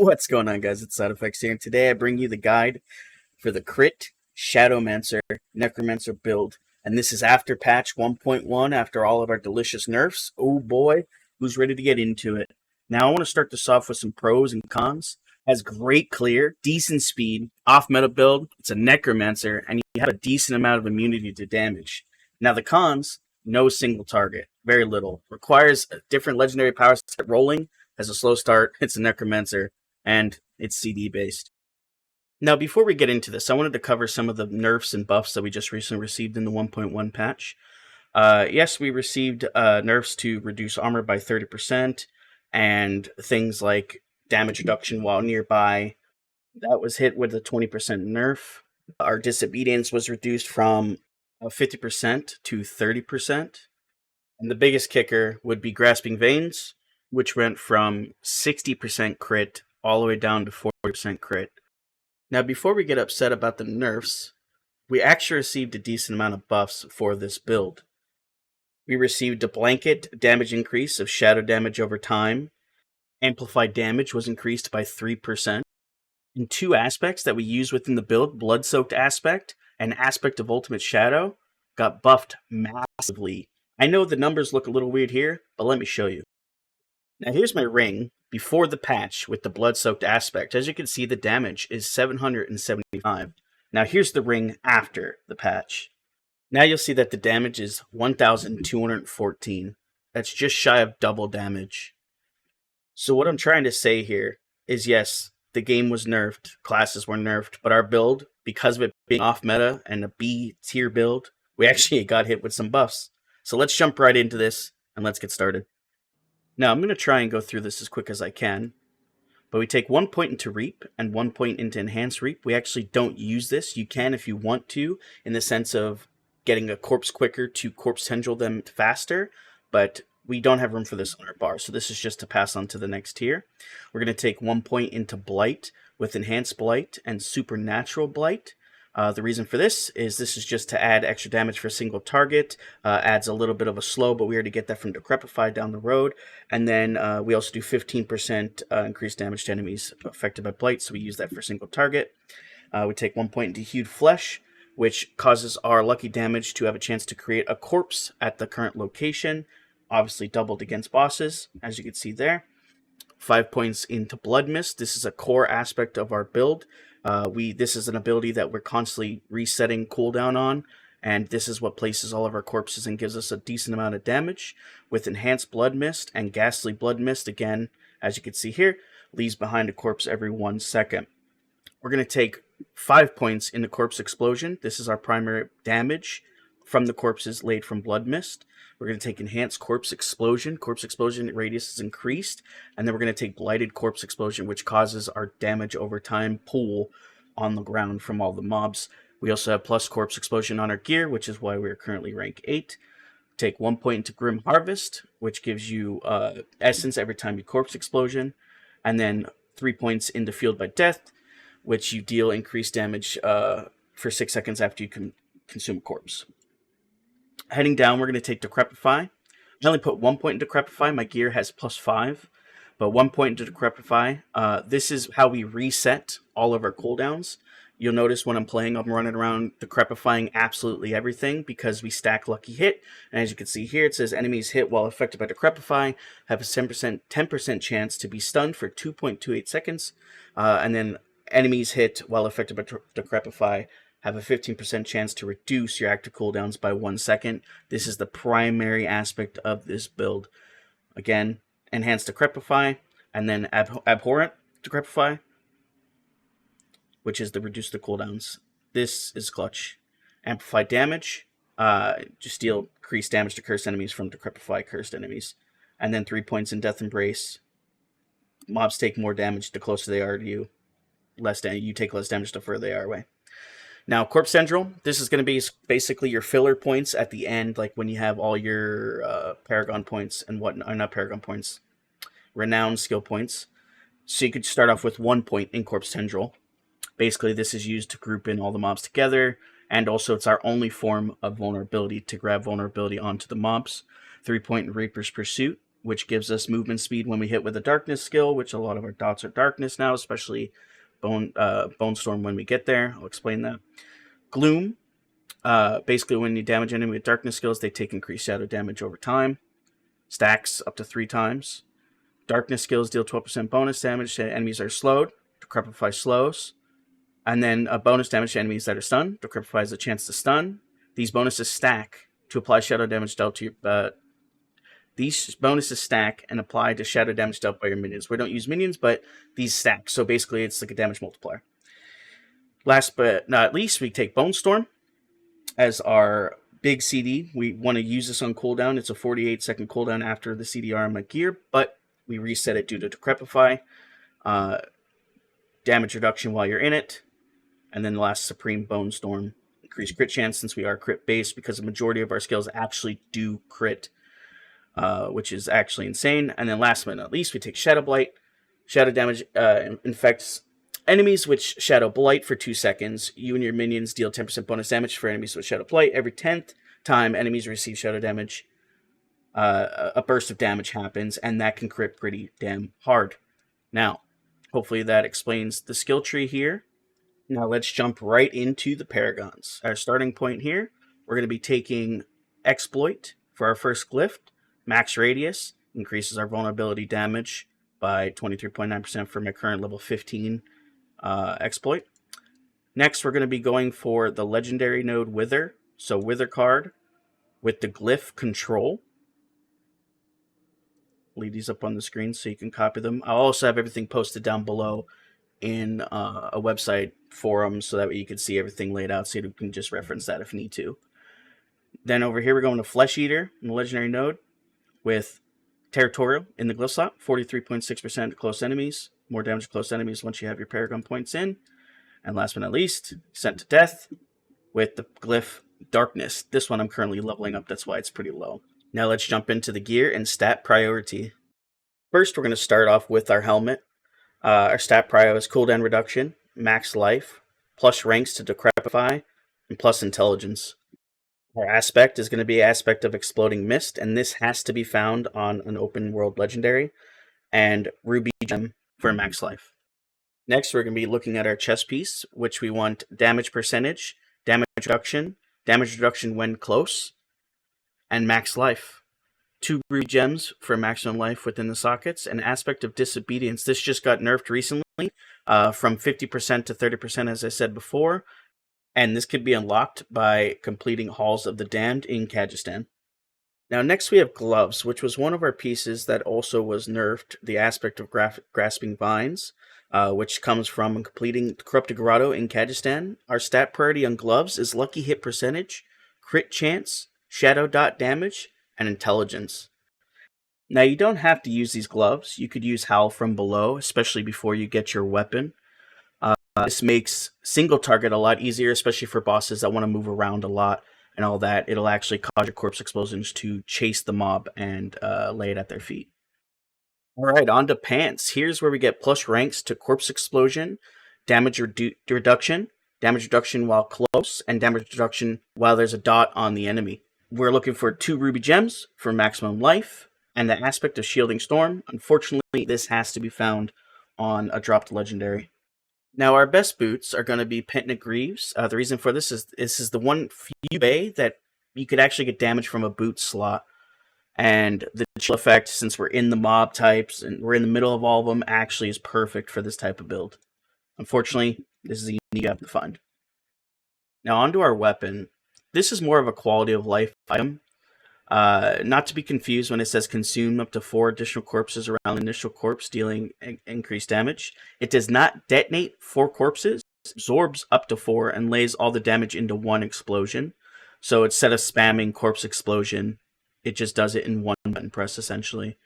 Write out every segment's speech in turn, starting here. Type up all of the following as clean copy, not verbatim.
What's going on, guys? It's SideFx here, and today I bring you the guide for the crit Shadowmancer Necromancer build. And this is after patch 1.1, after all of our delicious nerfs. Oh boy, who's ready to get into it? Now I want to start this off with some pros and cons. Has great clear, decent speed, off-meta build. It's a Necromancer, and you have a decent amount of immunity to damage. Now the cons, no single target, very little. Requires different legendary powers to get rolling. Has a slow start, it's a Necromancer, and it's CD based. Now, before we get into this, I wanted to cover some of the nerfs and buffs that we just recently received in the 1.1 patch. Yes, we received nerfs to reduce armor by 30%, and things like damage reduction while nearby. That was hit with a 20% nerf. Our disobedience was reduced from 50% to 30%. And the biggest kicker would be grasping veins, which went from 60% crit all the way down to 40% crit. Now, before we get upset about the nerfs, we actually received a decent amount of buffs for this build. We received a blanket damage increase of shadow damage over time. Amplified damage was increased by 3%. And two aspects that we use within the build, Blood-Soaked Aspect and Aspect of Ultimate Shadow, got buffed massively. I know the numbers look a little weird here, but let me show you. Now here's my ring before the patch with the Blood-Soaked Aspect. As you can see, the damage is 775. Now here's the ring after the patch. Now you'll see that the damage is 1,214. That's just shy of double damage. So what I'm trying to say here is, yes, the game was nerfed, classes were nerfed, but our build, because of it being off meta and a B tier build, we actually got hit with some buffs. So let's jump right into this and let's get started. Now, I'm going to try and go through this as quick as I can, but we take 1 point into Reap and 1 point into Enhanced Reap. We actually don't use this. You can if you want to, in the sense of getting a corpse quicker to corpse tendril them faster, but we don't have room for this on our bar, so this is just to pass on to the next tier. We're going to take 1 point into Blight with Enhanced Blight and Supernatural Blight. The reason for this is just to add extra damage for a single target, adds a little bit of a slow, but we already get that from Decrepify down the road. And then we also do 15% increased damage to enemies affected by Blight, so we use that for a single target. We take 1 point into Hued Flesh, which causes our lucky damage to have a chance to create a corpse at the current location, obviously doubled against bosses, as you can see there. 5 points into Blood Mist. This is a core aspect of our build. This is an ability that we're constantly resetting cooldown on, and this is what places all of our corpses and gives us a decent amount of damage. With Enhanced Blood Mist and Ghastly Blood Mist, again, as you can see here, leaves behind a corpse every 1 second. We're going to take 5 points in the Corpse Explosion. This is our primary damage from the corpses laid from Blood Mist. We're going to take Enhanced Corpse Explosion. Corpse Explosion radius is increased. And then we're going to take Blighted Corpse Explosion, which causes our damage over time pool on the ground from all the mobs. We also have plus Corpse Explosion on our gear, which is why we're currently rank 8. Take 1 point into Grim Harvest, which gives you Essence every time you Corpse Explosion. And then 3 points into Field by Death, which you deal increased damage for 6 seconds after you consume a corpse. Heading down, we're going to take Decrepify. I only put 1 point into Decrepify. My gear has +5, but 1 point into Decrepify. This is how we reset all of our cooldowns. You'll notice when I'm playing, I'm running around Decrepifying absolutely everything because we stack Lucky Hit. And as you can see here, it says enemies hit while affected by Decrepify have a 10% chance to be stunned for 2.28 seconds. And then enemies hit while affected by Decrepify have a 15% chance to reduce your active cooldowns by 1 second. This is the primary aspect of this build. Again, Enhanced Decrepify, and then Abhorrent Decrepify, which is to reduce the cooldowns. This is clutch. Amplified Damage, just deal increased damage to cursed enemies from Decrepify cursed enemies. And then 3 points in Death Embrace. Mobs take more damage the closer they are to you. You take less damage the further they are away. Now, Corpse Tendril, this is going to be basically your filler points at the end, like when you have all your Paragon points and whatnot, not Paragon points, Renown skill points. So you could start off with 1 point in Corpse Tendril. Basically, this is used to group in all the mobs together, and also it's our only form of vulnerability to grab vulnerability onto the mobs. 3 point in Reaper's Pursuit. which gives us movement speed when we hit with a darkness skill, which a lot of our dots are darkness now, especially Bone Storm when we get there. I'll explain that. Gloom, basically when you damage enemy with darkness skills, they take increased shadow damage over time. Stacks up to 3 times. Darkness skills deal 12% bonus damage to enemies that are slowed. Decrepify slows. And then a bonus damage to enemies that are stunned. Decrepify has a chance to stun. These bonuses stack to apply shadow damage dealt to your... these bonuses stack and apply to shadow damage dealt by your minions. We don't use minions, but these stack. So basically, it's like a damage multiplier. Last but not least, we take Bone Storm as our big CD. We want to use this on cooldown. It's a 48-second cooldown after the CDR on my gear, but we reset it due to Decrepify. Damage reduction while you're in it. And then the last, Supreme Bone Storm. Increased crit chance since we are crit based, because the majority of our skills actually do crit, which is actually insane. And then last but not least, we take Shadow Blight. Shadow damage infects enemies with Shadow Blight for 2 seconds. You and your minions deal 10% bonus damage for enemies with Shadow Blight. Every 10th time enemies receive Shadow damage, a burst of damage happens, and that can crit pretty damn hard. Now, hopefully that explains the skill tree here. Now let's jump right into the Paragons. Our starting point here, we're going to be taking Exploit for our first glyph. Max Radius increases our vulnerability damage by 23.9% for my current level 15 Exploit. Next, we're going to be going for the legendary node Wither. So Wither card with the glyph Control. Leave these up on the screen so you can copy them. I'll also have everything posted down below in a website forum so that way you can see everything laid out so you can just reference that if you need to. Then over here we're going to Flesh Eater in the legendary node with Territorial in the glyph slot, 43.6% to close enemies, more damage to close enemies once you have your Paragon points in. And last but not least, Sent to Death with the glyph Darkness. This one I'm currently leveling up, that's why it's pretty low. Now let's jump into the gear and stat priority. First we're going to start off with our helmet. Our stat prio is cooldown reduction, max life, plus ranks to Decrepify, and plus intelligence. Our aspect is going to be Aspect of Exploding Mist, and this has to be found on an open world legendary, and Ruby Gem for max life. Next, we're going to be looking at our chest piece, which we want damage percentage, damage reduction when close, and max life. 2 Ruby Gems for maximum life within the sockets, and Aspect of Disobedience. This just got nerfed recently from 50% to 30%, as I said before, and this could be unlocked by completing Halls of the Damned in Khagistan. Now next we have Gloves, which was one of our pieces that also was nerfed, the Aspect of Grasping Vines, which comes from completing Corrupted Grotto in Khagistan. Our stat priority on Gloves is Lucky Hit Percentage, Crit Chance, Shadow Dot Damage, and Intelligence. Now you don't have to use these gloves. You could use Howl from Below, especially before you get your weapon. This makes single target a lot easier, especially for bosses that want to move around a lot and all that. It'll actually cause your corpse explosions to chase the mob and lay it at their feet. Alright, on to Pants. Here's where we get plus ranks to Corpse Explosion, damage reduction while close, and damage reduction while there's a dot on the enemy. We're looking for 2 Ruby Gems for maximum life, and the Aspect of Shielding Storm. Unfortunately, this has to be found on a dropped legendary. Now, our best boots are going to be Pentna Greaves. The reason for this is the one few bay that you could actually get damage from a boot slot. And the chill effect, since we're in the mob types and we're in the middle of all of them, actually is perfect for this type of build. Unfortunately, this is a unique item to find. Now, onto our weapon. This is more of a quality of life item. Not to be confused when it says consume up to 4 additional corpses around the initial corpse, dealing increased damage. It does not detonate 4 corpses, absorbs up to 4, and lays all the damage into one explosion. So instead of spamming corpse explosion, it just does it in one button press, essentially.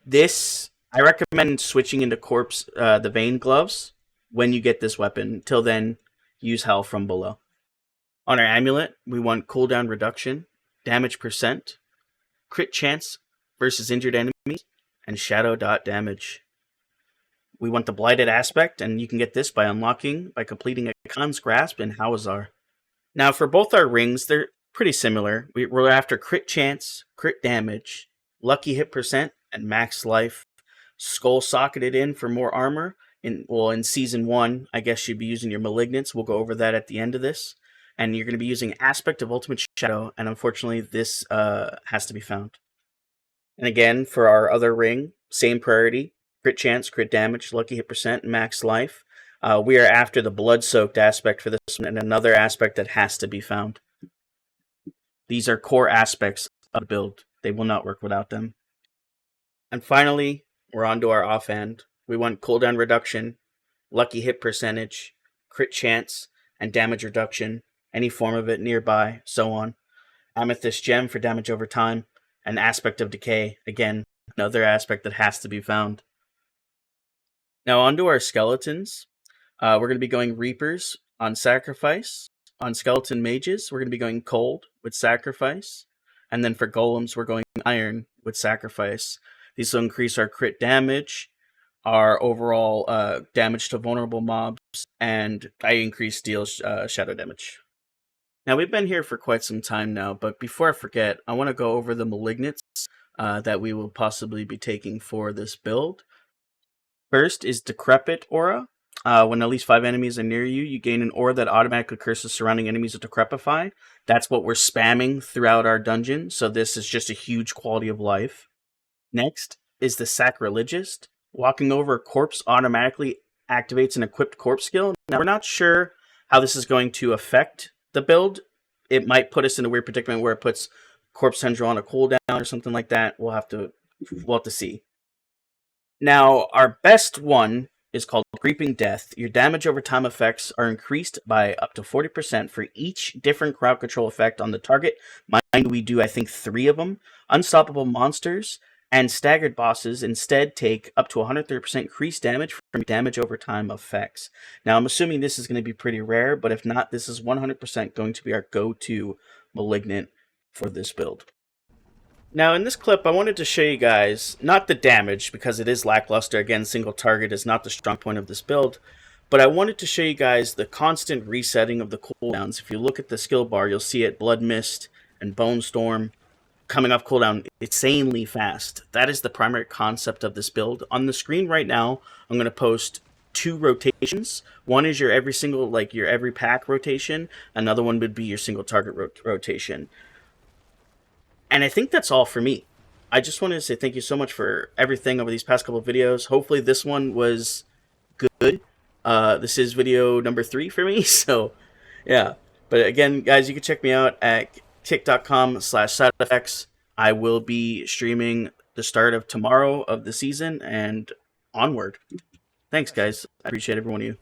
This, I recommend switching into the Vein Gloves when you get this weapon. Till then, use Hell from Below. On our amulet, we want cooldown reduction, damage percent, crit chance versus injured enemies, and shadow dot damage. We want the Blighted Aspect, and you can get this by completing a Khan's Grasp and Hawazar. Now for both our rings, pretty similar. We're after crit chance, crit damage, lucky hit percent, and max life. Skull socketed in for more armor. In season 1, I guess you'd be using your malignants. We'll go over that at the end of this. And you're going to be using Aspect of Ultimate Shadow, and unfortunately this has to be found. And again, for our other ring, same priority. Crit chance, crit damage, lucky hit percent, and max life. We are after the blood-soaked aspect for this one, and another aspect that has to be found. These are core aspects of the build. They will not work without them. And finally, we're on to our offhand. We want cooldown reduction, lucky hit percentage, crit chance, and damage reduction, any form of it nearby, so on. Amethyst gem for damage over time, and aspect of decay, again, another aspect that has to be found. Now onto our skeletons. We're going to be going Reapers on Sacrifice. On Skeleton Mages, we're going to be going Cold with Sacrifice. And then for Golems, we're going Iron with Sacrifice. These will increase our crit damage, our overall damage to vulnerable mobs, and I increase deal shadow damage. Now, we've been here for quite some time now, but before I forget, I want to go over the Malignants that we will possibly be taking for this build. First is Decrepit Aura. When at least 5 enemies are near you, you gain an aura that automatically curses surrounding enemies with Decrepify. That's what we're spamming throughout our dungeon, so this is just a huge quality of life. Next is the Sacrilegist. Walking over a corpse automatically activates an equipped corpse skill. Now, we're not sure how this is going to affect the build. It might put us in a weird predicament where it puts Corpse Tendril on a cooldown or something like that. We'll have to see. Now, our best one is called Creeping Death. Your damage over time effects are increased by up to 40% for each different crowd control effect on the target. Mind we do, I think, 3 of them. Unstoppable monsters and staggered bosses instead take up to 130% increased damage from damage over time effects. Now, I'm assuming this is going to be pretty rare, but if not, this is 100% going to be our go-to Malignant for this build. Now, in this clip, I wanted to show you guys, not the damage, because it is lackluster. Again, single target is not the strong point of this build, but I wanted to show you guys the constant resetting of the cooldowns. If you look at the skill bar, you'll see it Blood Mist and Bone Storm coming off cooldown insanely fast. That is the primary concept of this build. On the screen right now, I'm going to post 2 rotations. One is your every pack rotation. Another one would be your single target rotation. And I think that's all for me. I just wanted to say thank you so much for everything over these past couple of videos. Hopefully this one was good. This is video number 3 for me, so yeah. But again, guys, you can check me out at kick.com/SideFx. I will be streaming the start of tomorrow of the season and onward. Thanks, guys. I appreciate every one of you.